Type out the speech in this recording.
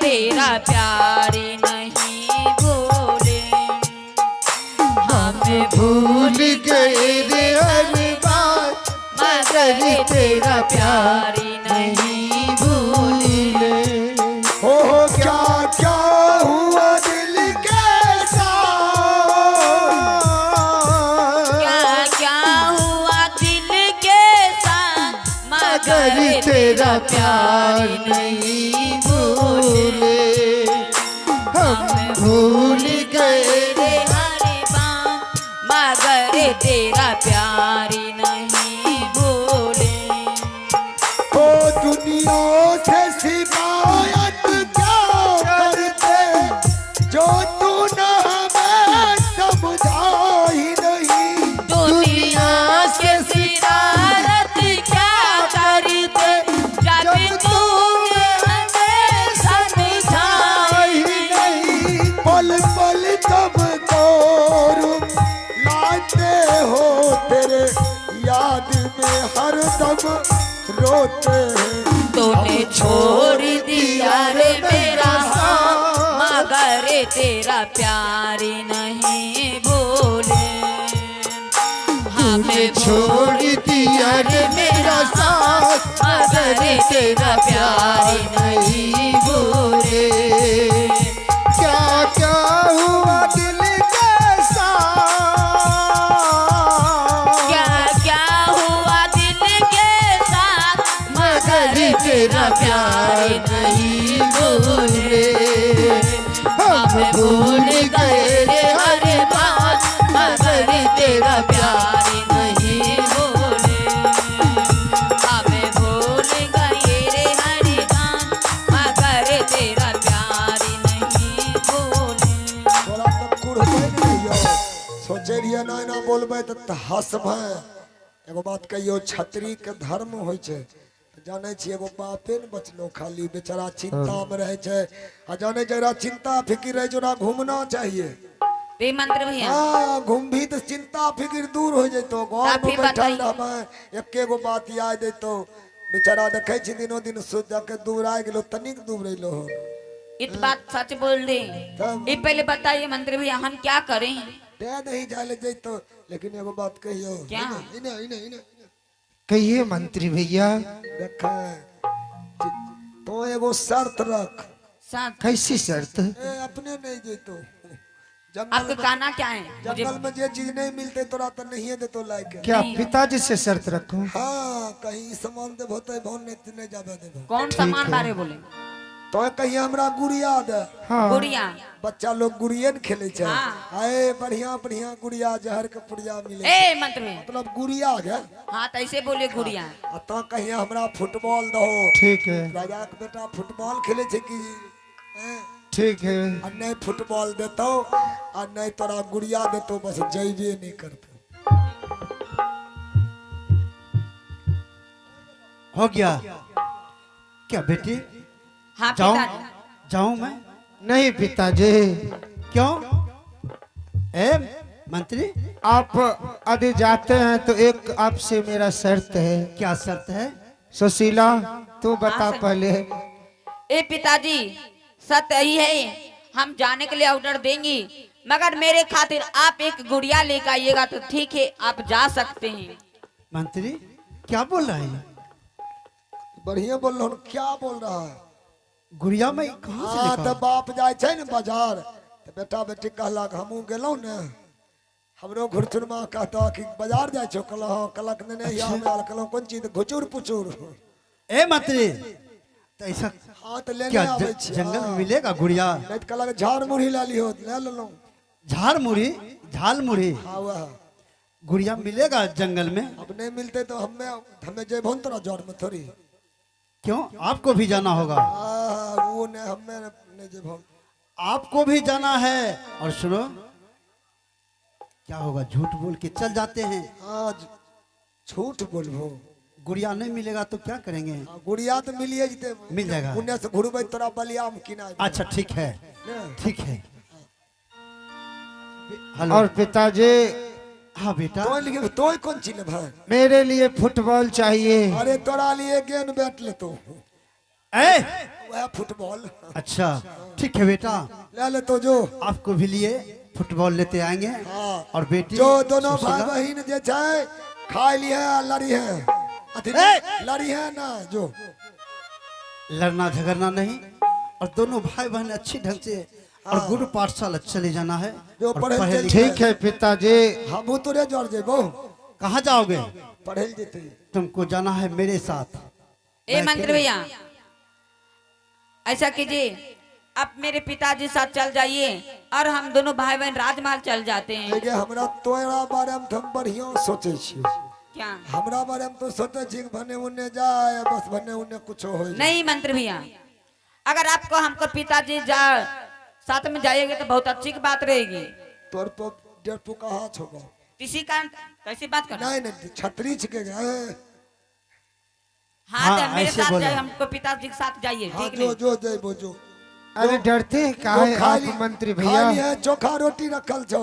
तेरा प्यार नहीं भूले। हमें भूल गए रे हर बात मगर तेरा प्यार नहीं भूले। हो क्या क्या हुआ दिल के साथ, क्या क्या हुआ दिल के साथ मगर तेरा प्यार नहीं भूले। हम भूल गए रे हर बात मगर तेरा प्यार नहीं भूले। ओ दुनिया से शिकायत क्या करते जो तू न हमें समझा ही नहीं। दुनिया से सिरारत क्या करते जब तुम हमें समझा ही नहीं। पल पल तब को लाते हो तेरे याद में हर दम रोते हैं। तूने छोड़ दिया रे मेरा साथ मगर तेरा प्यार नहीं भूले। हमें छोड़ दिया रे मेरा साथ मगर तेरा प्यार नहीं भूले। क्या क्या हुआ दिल के साथ, क्या क्या हुआ दिल के साथ मगर तेरा प्यार नहीं भूले। हम भूल गए रे हर बात मगर तेरा प्यार नहीं भूले। हमें भूल गए रे हर बात मगर तेरा प्यार नहीं भूले। थोड़ा तक कुड़बै नहीं हो सोचे रहिए ना बोलबै तो हंसबै। एगो बात कहियो छतरी के धर्म होइ छै जाने छी। एगो बापे न बचलो खाली बेचारा चिंता में रहे छै आ जाने जरा चिंता फिक्र रहे जोरा घूमना चाहिए। ते मंत्र भैया हाँ घूम भी तो चिंता फिक्र दूर हो जैतो। घर में बैठल हमें एके गो बात याद देतो। बेचारा देखे छी दिनों दिन सोच के दूर आ गेलो तनिक दूर रहिलो हो। इत बात सच बोल दे। ये पहले बताइए मंत्री भैया हम क्या करें। दे नहीं जाले जैतो लेकिन एगो बात कहियो। क्या? इने इने इने कहिए मंत्री भैया। देख तो एगो शर्त रख। साथ कैसी शर्त? अपने नहीं जैतो आपका कहना क्या है? मुझे जंगल में जे चीज नहीं मिलते तोरा तो नहीं देतो लायक। क्या पिताजी से शर्त रखूं? हाँ कहीं सामान दे होते भवन नहीं जाबे देबो। कौन सामान बारे बोले? तो कहीं हमरा गुड़िया दे। हाँ गुड़िया बच्चा लोग गुड़िये न खेले छै। हाँ। आए बढ़िया बढ़िया गुड़िया जहर के पुड़िया मिले ए मंत्री भैया मतलब गुड़िया है। हाँ तो ऐसे बोले गुड़िया। आ तो कहीं हमरा फुटबॉल दो। ठीक है राजा के बेटा फुटबॉल खेले छै कि ठीक है। आ नहीं फुटबॉल देतो आ नहीं तोरा गुड़िया देतो बस जइबे नहीं करतो। हो गया क्या बेटी? हाँ जाऊं पिताजी। जाऊं मैं? नहीं पिताजी क्यों? ए मंत्री आप यदि जाते हैं तो एक आपसे मेरा शर्त है। क्या शर्त है? सुशीला तू बता सर। पहले। ए पिताजी सत्य ही है हम जाने के लिए ऑर्डर देंगे मगर मेरे खातिर आप एक गुड़िया लेकर आइएगा तो ठीक है आप जा सकते हैं। मंत्री क्या बोल रहा है? बढ़िया बोल रहा हूँ। क्या बोल रहा है? गुड़िया में कहाँ से हाँ लेकर तो बाप जाए छै न बाजार तो बेटा बेटी कहला हमू गेलौ न हमरो घुरचुरमा कहता कि बाजार जाए छो कहला हाँ कहलक नहीं या हमरा कहलौ कौन चीज घुचुर पुचुर। ए मंत्री तो ऐसा हाँ तो लेने क्या आवे छी। जंगल में हाँ। मिलेगा गुड़िया? नहीं तो कहलक झाड़ मुड़ी ला लियो ले लेलौ। झाड़ मुड़ी झाल मुड़ी हाँ वह गुड़िया मिलेगा जंगल में? अब नहीं मिलते तो हमें जेबो न तोरा जड़ में थोड़ी। क्यों आपको भी जाना होगा? वो ने हमें नहीं जेबो। आपको भी जाना है। और सुनो क्या होगा झूठ बोल के चल जाते हैं। आज झूठ बोलबो गुड़िया नहीं मिलेगा तो क्या करेंगे? गुड़िया तो मिलिए जते मिल जाएगा। उन्ने से घुरबै तोरा बलिया में किना। अच्छा ठीक है ने? ठीक है। हेलो और पिताजी हाँ बेटा तो कौन चीज भाई? मेरे लिए फुटबॉल चाहिए। अरे तोरा लिए गेंद बैट ले तो ए वह फुटबॉल। अच्छा ठीक है बेटा, ले ले तो जो आपको भी लिए फुटबॉल लेते आएंगे। हाँ। और बेटी जो दोनों सुशीला, भाई बहन जे छै खाई लिए लड़ी है अथी लड़ी है ना जो लड़ना झगड़ना नहीं, और दोनों भाई बहन अच्छी ढंग से और गुरु पाठशाला चले जाना है। जो और पढ़े पढ़े लिखे- लिखे- ठीक है पिताजी। हम तोरे जोर जेबो कहाँ जाओगे? पढ़े जेते। तुमको जाना है मेरे साथ। ए मंत्री भैया, ऐसा कीजिए, आप मेरे पिताजी साथ चल जाइए और हम दोनों भाई बहन राजमहल चल जाते हैं। लेकिन हमरा तोरा बारे में तो हम बढ़िया सोचे छी। क्या? हमरा बारे में तो सोचे छी भने उन्ने जाए बस भने उन्ने कुछ हो जाए। नहीं मंत्री भैया, अगर आपको हमको पिताजी साथ में जाएंगे तो बहुत अच्छी की बात रहेगी। तोर तो डेढ़ पु कहा छोगा किसी का कैसी बात कर? नहीं नहीं छतरी छिके गए। हाँ, तो हाँ, मेरे ऐसे साथ बोलो। जाइए, हमको पिताजी के साथ जाइए, हाँ ठीक जो नहीं? जो जेबो जो अरे डरते हैं काहे आप मंत्री भैया? चोखा रोटी रखल छो।